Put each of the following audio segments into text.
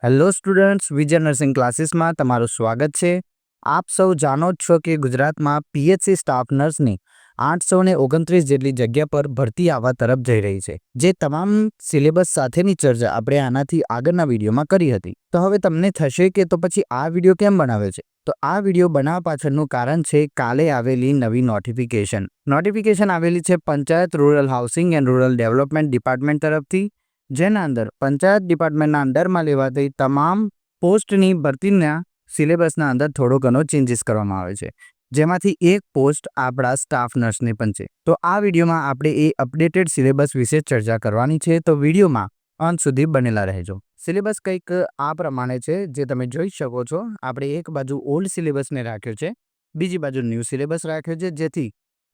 Hello students, વિજય nursing ક્લાસીસમાં તમારું સ્વાગત છે। આપ સૌ જાણો જ છો કે ગુજરાતમાં પીએચસી સ્ટાફ નર્સની 829 જેટલી જગ્યા પર ભરતી આવવા તરફ જઈ રહી છે। જે તમામ સિલેબસ સાથેની ચર્ચા આપણે આનાથી આગળના વિડીયોમાં કરી હતી। તો હવે તમને થશે કે તો પછી આ વિડીયો કેમ બનાવ્યો છે? તો આ વિડીયો બનાવવા પાછળનું કારણ છે કાલે આવેલી નવી નોટિફિકેશન આવેલી છે panchayat rural housing and rural development department તરફથી, જેના અંદર પંચાયત ડિપાર્ટમેન્ટના અંડરમાં લેવાતી તમામ પોસ્ટની ભરતીના સિલેબસના અંદર થોડો ઘણો ચેન્જીસ કરવામાં આવે છે, જેમાંથી એક પોસ્ટ આપણા સ્ટાફ નર્સની પણ છે। તો આ વિડીયોમાં આપણે એ અપડેટેડ સિલેબસ વિશે ચર્ચા કરવાની છે, તો વિડીયોમાં અંત સુધી બનેલા રહેજો। સિલેબસ કંઈક આ પ્રમાણે છે, જે તમે જોઈ શકો છો। આપણે એક બાજુ ઓલ્ડ સિલેબસને રાખ્યો છે, બીજી બાજુ ન્યૂ સિલેબસ રાખ્યો છે, જેથી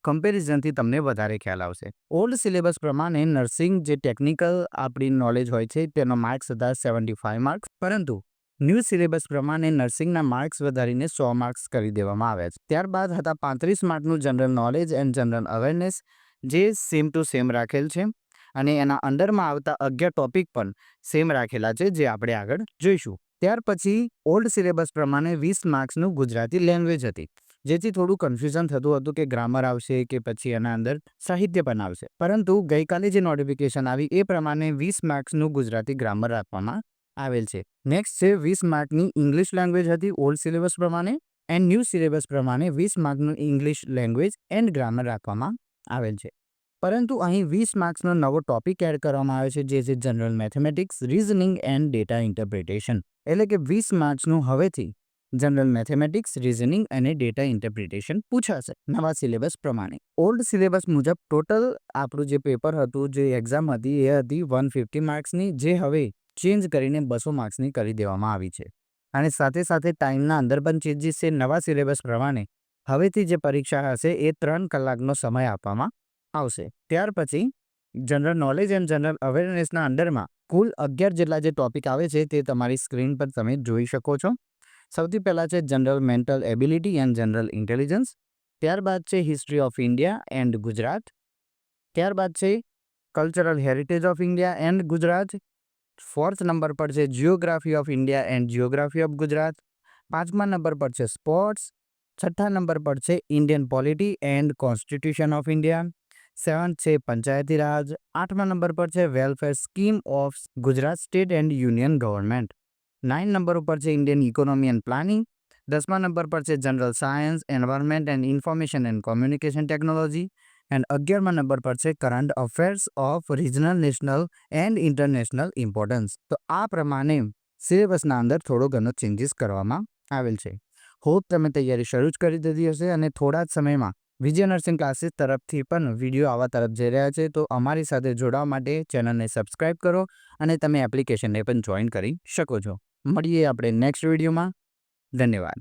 કમ્પેરિઝનથી તમને વધારે ખ્યાલ આવશે। ઓલ્ડ સિલેબસ પ્રમાણે નર્સિંગ જે ટેકનિકલ આપણી નોલેજ હોય છે તેનો માર્ક્સ હતા 75 માર્ક્સ, પરંતુ ન્યૂ સિલેબસ પ્રમાણે નર્સિંગના માર્ક્સ વધારીને 100 માર્ક્સ કરી દેવામાં આવ્યા છે। ત્યારબાદ હતા 35 માર્કનું general knowledge and general awareness, જે સેમ ટુ સેમ રાખેલ છે, અને એના અંડરમાં આવતા 11 ટોપિક પણ સેમ રાખેલા છે, જે આપણે આગળ જોઈશું। ત્યાર પછી ઓલ્ડ સિલેબસ પ્રમાણે 20 માર્ક્સનું ગુજરાતી લેંગ્વેજ હતી, જેથી થોડું કન્ફ્યુઝન થતું હતું કે ગ્રામર આવશે કે પછી એના અંદર સાહિત્ય પણ આવશે, પરંતુ ગઈકાલે જે નોટિફિકેશન આવી એ પ્રમાણે 20 માર્ક્સનું ગુજરાતી ગ્રામર આપવામાં આવેલ છે। નેક્સ્ટ છે 20 માર્કની ઇંગ્લિશ લેંગ્વેજ હતી ઓલ્ડ સિલેબસ પ્રમાણે, એન્ડ ન્યૂ સિલેબસ પ્રમાણે 20 માર્કનું ઇંગ્લિશ લેંગ્વેજ એન્ડ ગ્રામર રાખવામાં આવેલ છે, પરંતુ અહીં 20 માર્ક્સનો નવો ટોપિક એડ કરવામાં આવે છે, જે છે general mathematics, reasoning and data interpretation. એટલે કે 20 માર્ક્સનું હવેથી જનરલ મેથેમેટિક્સ, રીઝનિંગ અને ડેટા ઇન્ટરપ્રિટેશન પૂછાશે નવા સિલેબસ પ્રમાણે। ઓલ્ડ સિલેબસ મુજબ ટોટલ આપણું જે પેપર હતું, જે એક્ઝામ હતી, એ હતી 150 માર્ક્સની, જે હવે ચેન્જ કરીને 200 માર્ક્સની કરી દેવામાં આવી છે, અને સાથે સાથે ટાઈમના અંદર પણ ચેન્જીસ છે। નવા સિલેબસ પ્રમાણે હવેથી જે પરીક્ષા હશે એ 3 કલાકનો સમય આપવામાં આવશે। ત્યાર પછી જનરલ નોલેજ એન્ડ જનરલ અવેરનેસના અંડરમાં કુલ 11 જેટલા જે ટોપિક આવે છે તે તમારી સ્ક્રીન પર તમે જોઈ શકો છો। સૌથી પહેલાં છે general mental ability and general intelligence, ત્યારબાદ છે history of India and Gujarat, ત્યારબાદ છે cultural heritage of India and Gujarat, 4th number પર છે geography of India and geography of Gujarat, 5મા નંબર પર છે સ્પોર્ટ્સ, 6થા નંબર પર છે Indian polity and constitution of India, 7th છે પંચાયતી રાજ, 8મા નંબર પર છે welfare scheme of Gujarat state and union government, 9 number ઉપર છે ઇન્ડિયન ઇકોનોમી એન્ડ પ્લાનિંગ, 10મા નંબર પર છે general science, environment and information and communication technology, and 11મા નંબર પર છે current affairs of regional, national and international importance. તો આ પ્રમાણે સિલેબસના અંદર થોડો ઘણો ચેન્જીસ કરવામાં આવેલ છે। હોપ તમે તૈયારી શરૂ જ કરી દીધી હશે, અને થોડા જ સમયમાં વિજય નર્સિંગ ક્લાસીસ તરફથી પણ વિડીયો આવવા તરફ જઈ રહ્યા છે, તો અમારી સાથે જોડાવા માટે ચેનલને સબસ્ક્રાઈબ કરો, અને તમે એપ્લિકેશનને પણ જોઈન કરી શકો છો। મળીએ આપણે નેક્સ્ટ વિડીયોમાં। ધન્યવાદ।